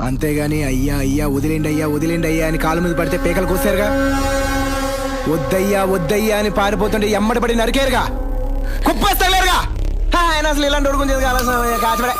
అంతేగాని అయ్యా అయ్యా వదిలేండి అయ్యా అని కాలు మీద పడితే పేకలు కోసారుగా. వద్దయ్యా అని పారిపోతుంటే ఎమ్మడి పడి నరికేరుగా, కుప్పేస్తలేరుగా. ఆయన అసలు ఇలాంటి ఉడుకుంచేది కావాల్సిన కాచబడే.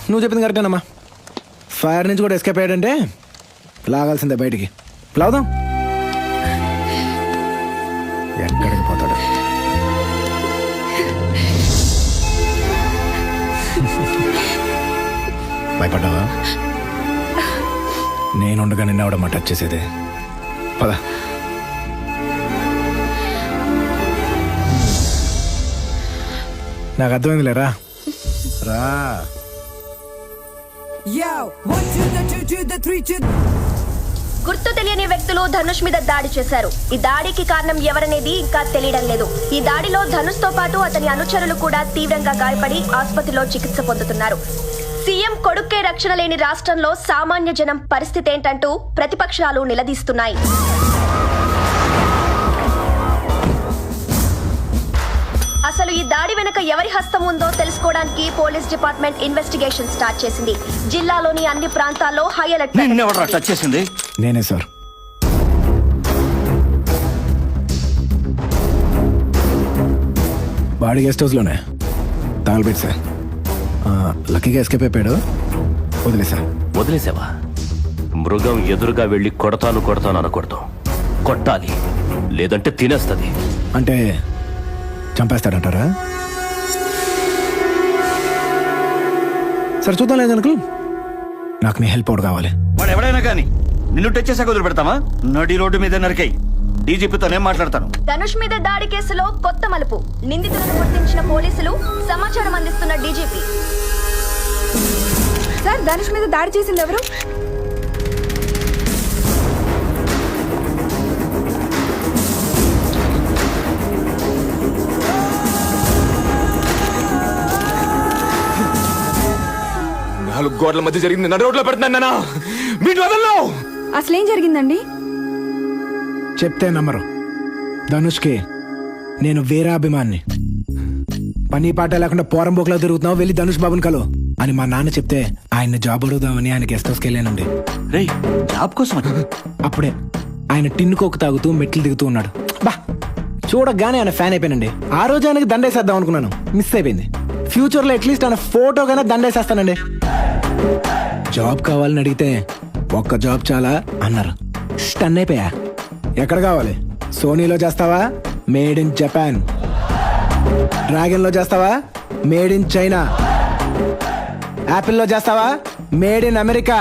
నువ్వు చెప్పింది కరెక్టేనమ్మా. ఫైర్ నుంచి కూడా ఎస్కేప్ అయ్యాడంటే లాగాల్సిందే బయటికి. లాగుదాం. ఎక్కడికి పోతాడు? భయపడ్డావా? నేనుండగా నిన్నవడమ్మా టచ్ చేసేది. పద. నాకు అర్థమైంది లేరా. రా. గుర్తు తెలియని వ్యక్తులు ధనుష్ మీద దాడి చేశారు. ఈ దాడికి కారణం ఎవరనేది ఇంకా తెలియడం లేదు. ఈ దాడిలో ధనుష్ తో పాటు అతని అనుచరులు కూడా తీవ్రంగా గాయపడి ఆసుపత్రిలో చికిత్స పొందుతున్నారు. సీఎం కొడుక్కే రక్షణ లేని రాష్ట్రంలో సామాన్య జనం పరిస్థితి ఏంటంటూ ప్రతిపక్షాలు నిలదీస్తున్నాయి. అసలు ఈ దాడి వెనుక ఎవరి హస్తం ఉందో తెలుసుకోవడానికి పోలీస్ డిపార్ట్మెంట్ ఇన్వెస్టిగేషన్ స్టార్ట్ చేసింది. జిల్లాలోని అన్ని ప్రాంతాల్లో హై అలర్ట్. నేనే సార్. వాడి గెస్ట్ హౌస్ లోనే తగలబెట్టి సార్. లక్కీగా ఎస్కేప్ అయిపోయాడు. వదిలేసావా? మృగం ఎదురుగా వెళ్ళి కొడతాను అనకూడదు. కొట్టాలి, లేదంటే తినేస్తుంది. అంటే చంపేస్తాడంటారా? సరే చూద్దాం. లేదు అనుకో, నాకు నీ హెల్ప్ అవుట్ కావాలి. వాడు ఎవడైనా కానీ నిన్ను టచ్ చేసాక వదిలి పెడతామా? నడి రోడ్డు మీద నరికై డీజీపీతోనే మాట్లాడతాను. ధనుష్ మీద దాడి కేసులో కొత్త మలుపు. నిందితులను గుర్తించిన పోలీసులు సమాచారం అందిస్తున్న డీజీపీ. సార్, ధనుష్ మీద దాడి చేసింది ఎవరు? నాలుగు గోడల మధ్య జరిగింది. నడు రోడ్లో పెడుతున్నాను. వీటి వదల్లో. అసలేం జరిగిందండి? చెప్తే నమ్మరు. ధనుష్కి నేను వీరాభిమాన్ని. పని పాట లేకుండా పోరంబోకులో తిరుగుతున్నావు, వెళ్ళి ధనుష్ బాబుని కలు అని మా నాన్న చెప్తే ఆయన జాబ్ అడుగుదామని ఆయన గెస్ట్ హౌస్కి వెళ్ళానండి. జాబ్ కోసం? అప్పుడే ఆయన టిన్ను కోకు తాగుతూ మెట్లు దిగుతూ ఉన్నాడు. బా, చూడగానే ఆయన ఫ్యాన్ అయిపోయానండి. ఆ రోజు ఆయనకి దండేసేద్దాం అనుకున్నాను, మిస్ అయిపోయింది. ఫ్యూచర్ లో అట్లీస్ట్ ఆయన ఫోటోగానే దండేసేస్తానండి. జాబ్ కావాలని అడిగితే ఒక్క జాబ్ చాలా అన్నారు. స్టన్ అయిపోయా. ఎక్కడ కావాలి? సోనీలో చేస్తావా? Made in Japan. డ్రాగన్ లో చేస్తావా? Made in China. యాపిల్ లో చేస్తావా? Made in America.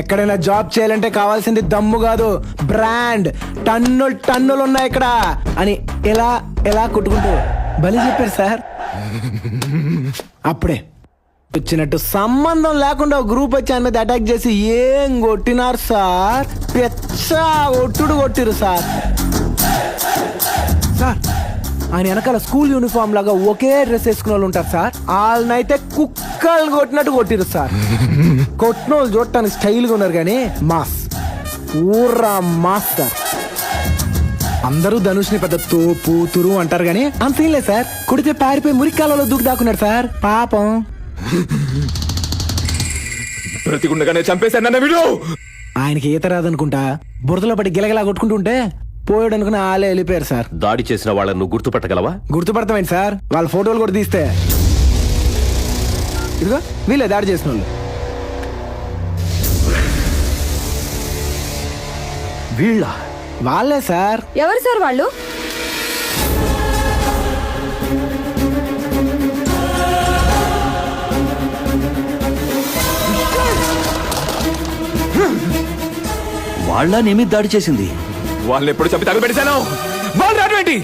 ఎక్కడైనా జాబ్ చేయాలంటే కావాల్సింది దమ్ము కాదు, బ్రాండ్. టన్నులు ఉన్నాయి ఇక్కడ అని ఎలా ఎలా కొట్టుకుంటూ బలి చెప్పారు సార్. అప్పుడే వచ్చినట్టు సంబంధం లేకుండా ఒక గ్రూప్ వచ్చి ఆయన మీద అటాక్ చేసి ఏం కొట్టినారు సార్. పెచ్చా ఒట్టుడు కొట్టిరు సార్. సార్, ఆయన వెనకాల స్కూల్ యూనిఫామ్ లాగా ఒకే డ్రెస్ వేసుకున్న వాళ్ళు ఉంటారు సార్. వాళ్ళనైతే కుక్కలు కొట్టినట్టు కొట్టిరు సార్. కొట్టిన వాళ్ళు చూడటానికి స్టైల్గా ఉన్నారు కానీ మాస్, ఊర్రా మాస్ సార్. అందరూ ధనుష్ని పెద్ద తోపు తురు అంటారు కానీ అంత ఏం లేదు సార్. కొడితే పారిపోయి మురికాలలో దూకి దాక్కున్నాడు సార్. పాపం. బ్రతికుండగానే చంపేశాను వీడు. ఆయనకి ఈత రాదనుకుంటా బురదలో పడి గిలగలా కొట్టుకుంటుంటే పోయాడు అనుకుని ఆలే వెళ్ళిపోయారు సార్. దాడి చేసిన వాళ్ళను నువ్వు గుర్తుపట్టగలవా? గుర్తుపడతామేంటి సార్, వాళ్ళ ఫోటోలు కూడా తీస్తే. ఇదిగో వీళ్ళే దాడి చేసిన వాళ్ళు. వీళ్ళ? వాళ్ళే సార్. ఎవరు సార్ వాళ్ళు? వాళ్ళ నీ మీద దాడి చేసింది? వాళ్ళని ఎప్పుడు చంపి తగలబెట్టేశాను. వాళ్ళు రావడం ఏంటి?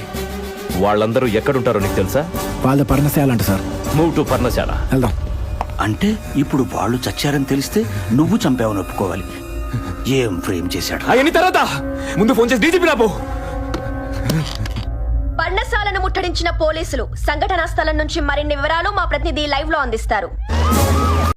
వాళ్ళందరూ ఎక్కడుంటారో నీకు తెలుసా? వాళ్ళ పర్ణశాల అంట సార్. మూవ్ టు పర్ణశాల. వెళ్దాం. అంటే ఇప్పుడు వాళ్ళు చచ్చారని తెలిస్తే నువ్వు చంపావని ఒప్పుకోవాలి. ఏం ఫ్రేమ్ చేశాడు? అవన్నీ తర్వాత ముందు ఫోన్ చేసి డీజీపీ రాబో. పర్ణశాల ముట్టడించిన పోలీసులు. సంఘటనా స్థలం నుంచి మరిన్ని వివరాలు మా ప్రతినిధి లైవ్ లో అందిస్తారు.